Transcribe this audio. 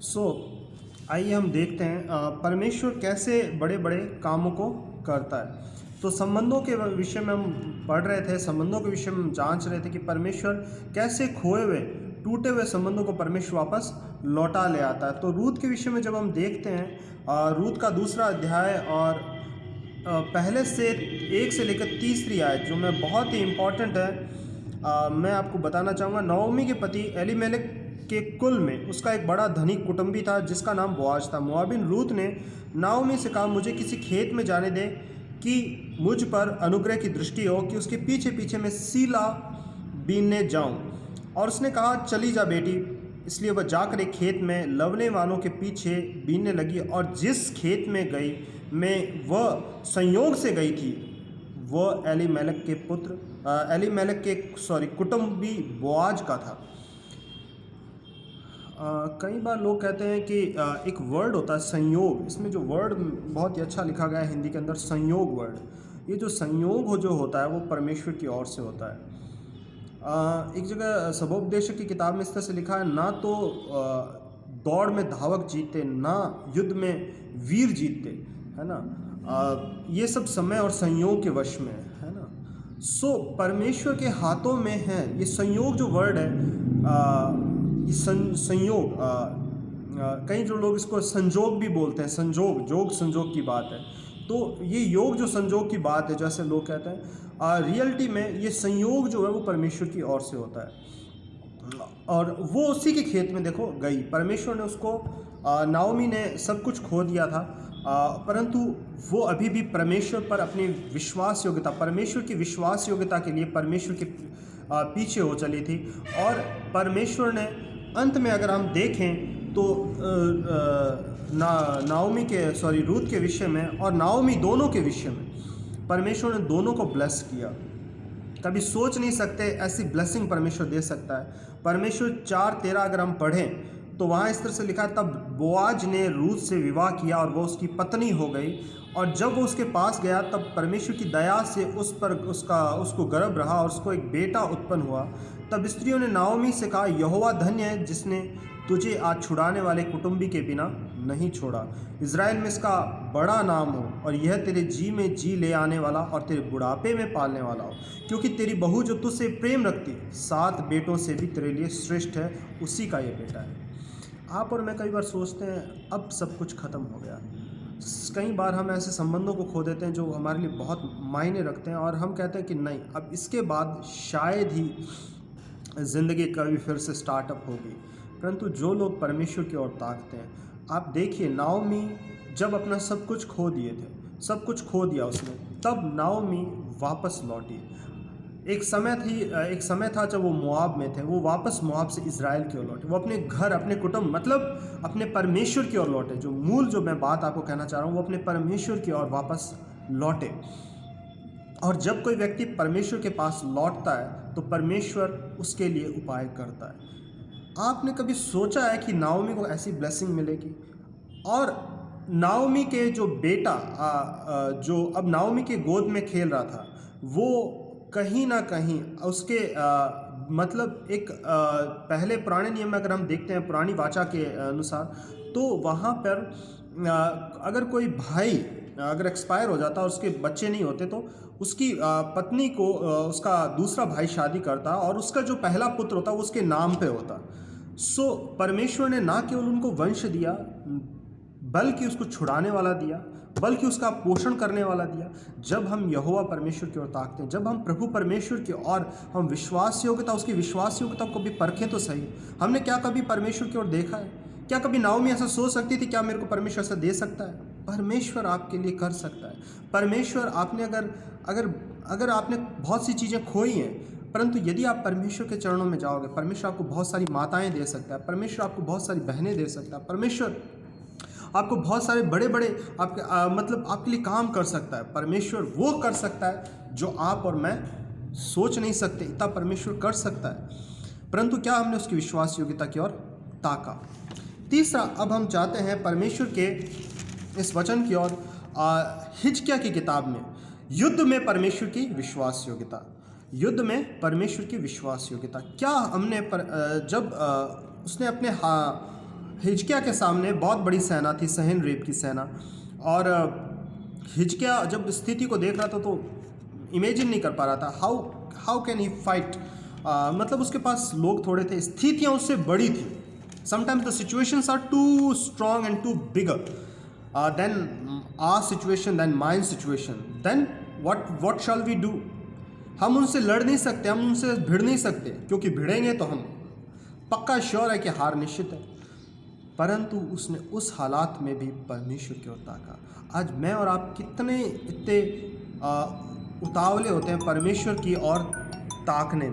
सो आइए हम देखते हैं परमेश्वर कैसे बड़े बड़े कामों को करता है। तो संबंधों के विषय में हम पढ़ रहे थे, संबंधों के विषय में हम जांच रहे थे कि परमेश्वर कैसे खोए हुए टूटे हुए संबंधों को परमेश्वर वापस लौटा ले आता है। तो रूत के विषय में जब हम देखते हैं, रूत का दूसरा अध्याय और पहले से 1 से लेकर तीसरी आयत जो मैं बहुत ही इम्पॉर्टेंट है, मैं आपको बताना चाहूँगा। नओमी के पति एलीमेलेक के कुल में उसका एक बड़ा धनिक कुटुंबी था जिसका नाम बोआज था। मोआबिन रूत ने नाओमी से कहा, मुझे किसी खेत में जाने दे कि मुझ पर अनुग्रह की दृष्टि हो कि उसके पीछे पीछे मैं सीला बीनने जाऊं। और उसने कहा, चली जा बेटी। इसलिए वह जाकर एक खेत में लवने वालों के पीछे बीनने लगी। और जिस खेत में गई में वह संयोग से गई थी, वह एलीमेलेक के कुटुंबी बोआज का था। कई बार लोग कहते हैं कि एक वर्ड होता है संयोग। इसमें जो वर्ड बहुत ही अच्छा लिखा गया है हिंदी के अंदर, संयोग वर्ड। ये जो संयोग जो होता है वो परमेश्वर की ओर से होता है। एक जगह सबोपदेशक की किताब में इस तरह से लिखा है, ना तो दौड़ में धावक जीतते, ना युद्ध में वीर जीतते, है ना। ये सब समय और संयोग के वश में है ना। सो परमेश्वर के हाथों में है ये संयोग। जो वर्ड है संयोग, कई जो लोग इसको संजोग भी बोलते हैं। संजोग की बात है। तो ये योग जो संजोग की बात है, जैसे लोग कहते हैं, रियलिटी में ये संयोग जो है वो परमेश्वर की ओर से होता है। और वो उसी के खेत में देखो गई। परमेश्वर ने उसको, नाओमी ने सब कुछ खो दिया था, परंतु वो अभी भी परमेश्वर पर अपनी विश्वास योग्यता, परमेश्वर की विश्वास योग्यता के लिए परमेश्वर के पीछे हो चली थी। और परमेश्वर ने अंत में अगर हम देखें तो रूत के विषय में और नाओमी दोनों के विषय में परमेश्वर ने दोनों को ब्लेस किया। कभी सोच नहीं सकते ऐसी ब्लेसिंग परमेश्वर दे सकता है। परमेश्वर 4:13 अगर हम पढ़ें तो वहाँ इस तरह से लिखा है, तब बोआज ने रूत से विवाह किया और वो उसकी पत्नी हो गई। और जब वो उसके पास गया तब परमेश्वर की दया से उसको गर्भ रहा और उसको एक बेटा उत्पन्न हुआ। तब स्त्रियों ने नाओमी से कहा, यहोवा धन्य है जिसने तुझे आज छुड़ाने वाले कुटुंबी के बिना नहीं छोड़ा। इज़राइल में इसका बड़ा नाम हो और यह तेरे जी में जी ले आने वाला और तेरे बुढ़ापे में पालने वाला हो, क्योंकि तेरी बहू जो तुझसे प्रेम रखती 7 बेटों से भी तेरे लिए श्रेष्ठ है, उसी का ये बेटा है। आप और मैं कई बार सोचते हैं अब सब कुछ ख़त्म हो गया। कई बार हम ऐसे संबंधों को खो देते हैं जो हमारे लिए बहुत मायने रखते हैं, और हम कहते हैं कि नहीं, अब इसके बाद शायद ही ज़िंदगी कभी फिर से स्टार्टअप होगी। परंतु जो लोग परमेश्वर की ओर ताकते हैं, आप देखिए, नाओमी जब अपना सब कुछ खो दिए थे, सब कुछ खो दिया उसने, तब नाओमी वापस लौटी। एक समय था जब वो मोआब में थे, वो वापस मोआब से इज़राइल की ओर लौटे। वो अपने घर, अपने कुटुंब, मतलब अपने परमेश्वर की ओर लौटे। जो मैं बात आपको कहना चाह रहा हूँ, वो अपने परमेश्वर की ओर वापस लौटे। और जब कोई व्यक्ति परमेश्वर के पास लौटता है तो परमेश्वर उसके लिए उपाय करता है। आपने कभी सोचा है कि नाओमी को ऐसी ब्लेसिंग मिलेगी? और नाओमी के जो बेटा जो अब नाओमी के गोद में खेल रहा था, वो कहीं ना कहीं उसके मतलब एक पहले पुराने नियम में अगर हम देखते हैं, पुरानी वाचा के अनुसार, तो वहाँ पर अगर कोई भाई अगर एक्सपायर हो जाता और उसके बच्चे नहीं होते तो उसकी पत्नी को उसका दूसरा भाई शादी करता और उसका जो पहला पुत्र होता वो उसके नाम पे होता। सो परमेश्वर ने ना केवल उनको वंश दिया, बल्कि उसको छुड़ाने वाला दिया, बल्कि उसका पोषण करने वाला दिया। जब हम यहोवा परमेश्वर की ओर ताकते हैं, जब हम प्रभु परमेश्वर की ओर हम विश्वास योग्यता, उसकी विश्वास योग्यता को भी परखें तो सही। हमने क्या कभी परमेश्वर की ओर देखा है? क्या कभी नाओमी ऐसा सोच सकती थी, क्या मेरे को परमेश्वर ऐसा दे सकता है? परमेश्वर आपके लिए कर सकता है। परमेश्वर आपने अगर आपने बहुत सी चीज़ें खोई हैं, परंतु यदि आप परमेश्वर के चरणों में जाओगे, परमेश्वर आपको बहुत सारी माताएं दे सकता है, परमेश्वर आपको बहुत सारी बहनें दे सकता है, परमेश्वर आपको बहुत सारे बड़े बड़े मतलब आपके लिए काम कर सकता है। परमेश्वर वो कर सकता है जो आप और मैं सोच नहीं सकते, इतना परमेश्वर कर सकता है। परंतु क्या हमने उसकी विश्वास योग्यता की ओर ताका? तीसरा, अब हम जाते हैं परमेश्वर के इस वचन की ओर, हिजकिय्याह की किताब में, युद्ध में परमेश्वर की विश्वास योग्यता। युद्ध में परमेश्वर की विश्वास योग्यता क्या हमने जब उसने अपने हिजकिया के सामने बहुत बड़ी सेना थी, सहेनरेब की सेना, और हिजकिया जब स्थिति को देख रहा था तो इमेजिन नहीं कर पा रहा था हाउ कैन ही फाइट। मतलब उसके पास लोग थोड़े थे, स्थितियाँ उससे बड़ी थी। Sometimes the situations are too strong and too bigger than our situation, then mine situation, then what shall we do. हम उनसे लड़ नहीं सकते, हम उनसे भिड़ नहीं सकते, क्योंकि भिड़ेंगे तो हम पक्का श्योर है कि हार निश्चित है। परंतु उसने उस हालात में भी परमेश्वर की ओर ताका। आज मैं और आप कितने इतने उतावले होते हैं परमेश्वर की ओर ताकने में।